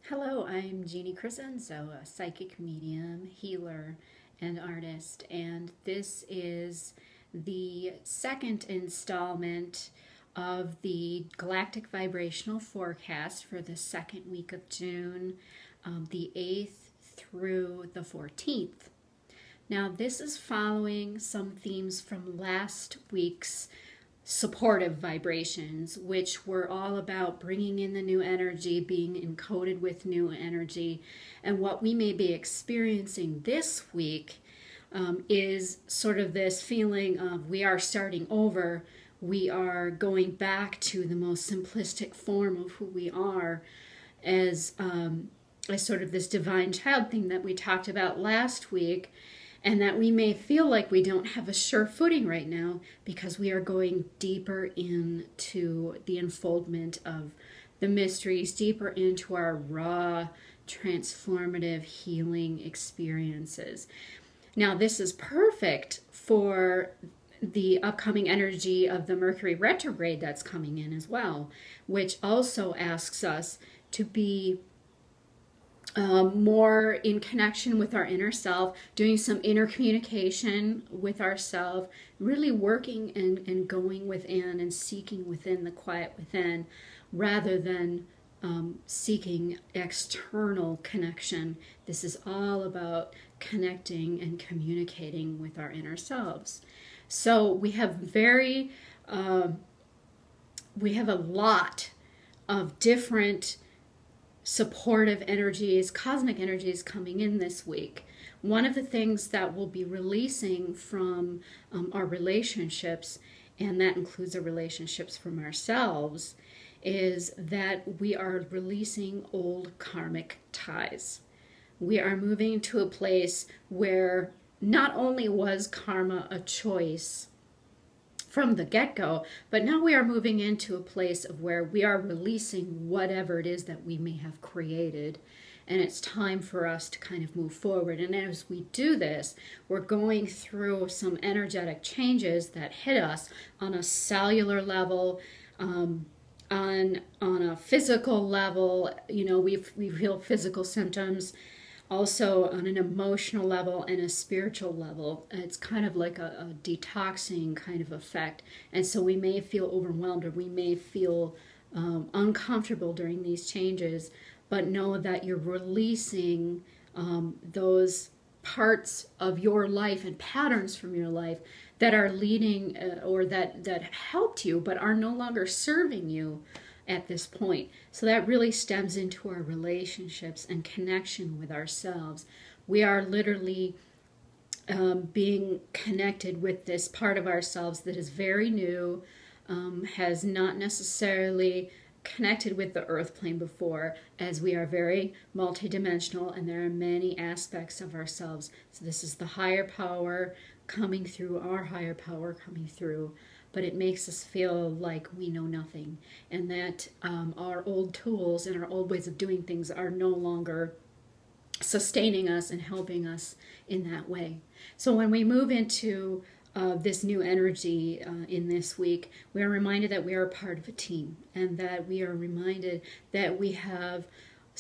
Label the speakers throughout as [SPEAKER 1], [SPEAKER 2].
[SPEAKER 1] Hello, I'm Jeanne Crescenzo, a psychic medium, healer, and artist, and this is the second installment of the Galactic Vibrational Forecast for the second week of June, the 8th through the 14th. Now, this is following some themes from last week's supportive vibrations, which were all about bringing in the new energy, being encoded with new energy. And what we may be experiencing this week is sort of this feeling of we are starting over. We are going back to the most simplistic form of who we are as sort of this divine child thing that we talked about last week, and that we may feel like we don't have a sure footing right now because we are going deeper into the unfoldment of the mysteries, deeper into our raw, transformative healing experiences. Now, this is perfect for the upcoming energy of the Mercury retrograde that's coming in as well, which also asks us to be more in connection with our inner self, doing some inner communication with ourselves, really working and going within and seeking within the quiet within, rather than seeking external connection. This is all about connecting and communicating with our inner selves. So we have we have a lot of different supportive energies, cosmic energies coming in this week. One of the things that we'll be releasing from our relationships, and that includes the relationships from ourselves, is that we are releasing old karmic ties. We are moving to a place where not only was karma a choice from the get-go, but now we are moving into a place of where we are releasing whatever it is that we may have created, and it's time for us to kind of move forward. And as we do this, we're going through some energetic changes that hit us on a cellular level, on a physical level. You know, we feel physical symptoms, also on an emotional level and a spiritual level. It's kind of like a detoxing kind of effect. And so we may feel overwhelmed, or we may feel uncomfortable during these changes, but know that you're releasing those parts of your life and patterns from your life that are leading or that helped you but are no longer serving you at this point. So that really stems into our relationships and connection with ourselves. We are literally being connected with this part of ourselves that is very new, has not necessarily connected with the earth plane before, as we are very multidimensional and there are many aspects of ourselves. So this is the higher power coming through, our higher power coming through, but it makes us feel like we know nothing, and that our old tools and our old ways of doing things are no longer sustaining us and helping us in that way. So when we move into this new energy in this week, we are reminded that we are a part of a team, and that we are reminded that we have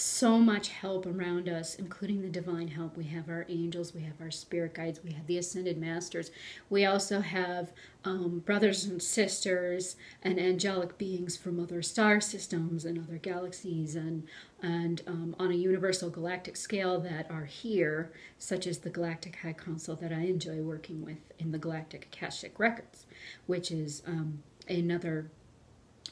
[SPEAKER 1] so much help around us, including the divine help. We have our angels, we have our spirit guides, we have the ascended masters. We also have brothers and sisters and angelic beings from other star systems and other galaxies, and on a universal galactic scale that are here, such as the Galactic High Council that I enjoy working with in the Galactic Akashic Records, which is another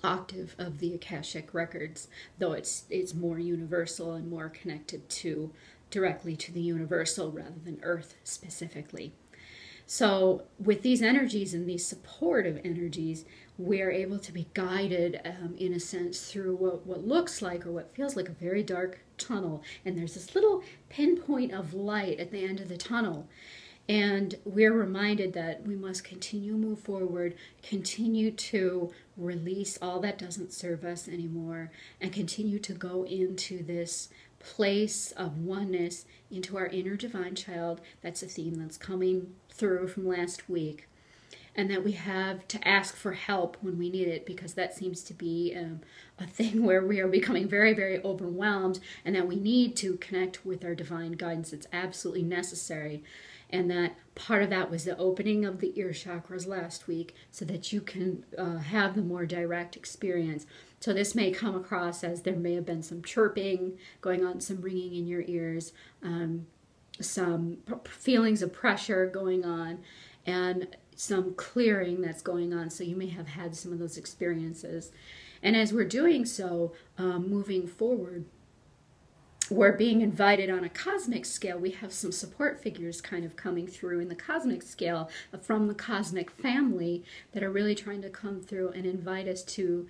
[SPEAKER 1] octave of the Akashic Records, though it's more universal and more connected to directly to the universal rather than Earth specifically. So with these energies and these supportive energies, we're able to be guided in a sense through what looks like or what feels like a very dark tunnel, and there's this little pinpoint of light at the end of the tunnel. And we're reminded that we must continue to move forward, continue to release all that doesn't serve us anymore, and continue to go into this place of oneness, into our inner divine child. That's a theme that's coming through from last week. and that we have to ask for help when we need it, because that seems to be a thing where we are becoming very, very overwhelmed, and that we need to connect with our divine guidance. It's absolutely necessary. And that part of that was the opening of the ear chakras last week, so that you can have the more direct experience. So this may come across as there may have been some chirping going on, some ringing in your ears, some feelings of pressure going on, and some clearing that's going on. So you may have had some of those experiences. And as we're doing so, moving forward, we're being invited on a cosmic scale. We have some support figures kind of coming through in the cosmic scale from the cosmic family that are really trying to come through and invite us to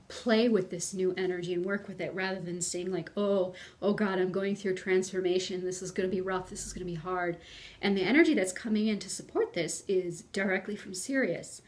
[SPEAKER 1] play with this new energy and work with it, rather than saying like, oh God, I'm going through transformation. This is going to be rough. This is going to be hard. And the energy that's coming in to support this is directly from Sirius.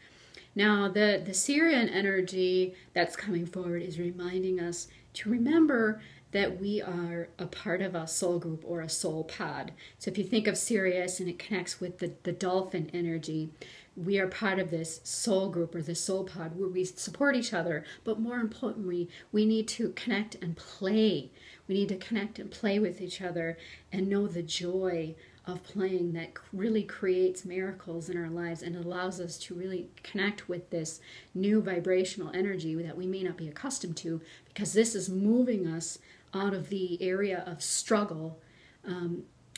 [SPEAKER 1] Now, the Sirian energy that's coming forward is reminding us to remember that we are a part of a soul group or a soul pod. So if you think of Sirius and it connects with the dolphin energy, we are part of this soul group or the soul pod where we support each other. But more importantly, we need to connect and play. We need to connect and play with each other and know the joy of playing that really creates miracles in our lives and allows us to really connect with this new vibrational energy that we may not be accustomed to, because this is moving us out of the area of struggle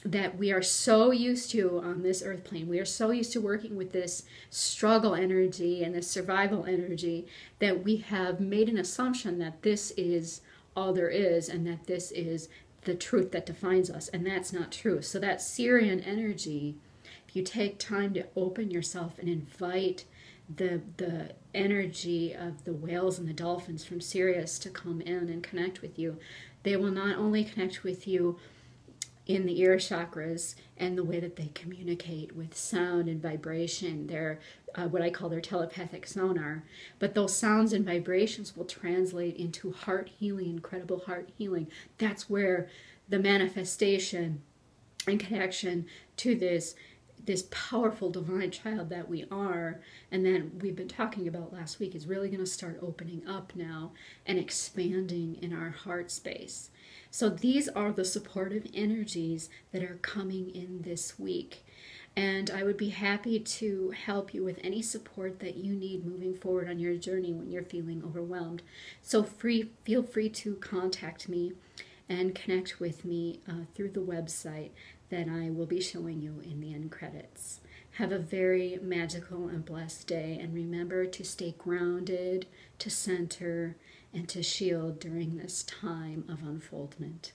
[SPEAKER 1] that we are so used to on this earth plane. We are so used to working with this struggle energy and this survival energy that we have made an assumption that this is all there is and that this is the truth that defines us, and that's not true. So that Sirian energy, if you take time to open yourself and invite the energy of the whales and the dolphins from Sirius to come in and connect with you, they will not only connect with you in the ear chakras and the way that they communicate with sound and vibration. They're what I call their telepathic sonar. But those sounds and vibrations will translate into heart healing, incredible heart healing. That's where the manifestation and connection to this powerful divine child that we are, and that we've been talking about last week, is really going to start opening up now and expanding in our heart space. So these are the supportive energies that are coming in this week. And I would be happy to help you with any support that you need moving forward on your journey when you're feeling overwhelmed. So feel free to contact me and connect with me through the website that I will be showing you in the end credits. Have a very magical and blessed day, and remember to stay grounded, to center, and to shield during this time of unfoldment.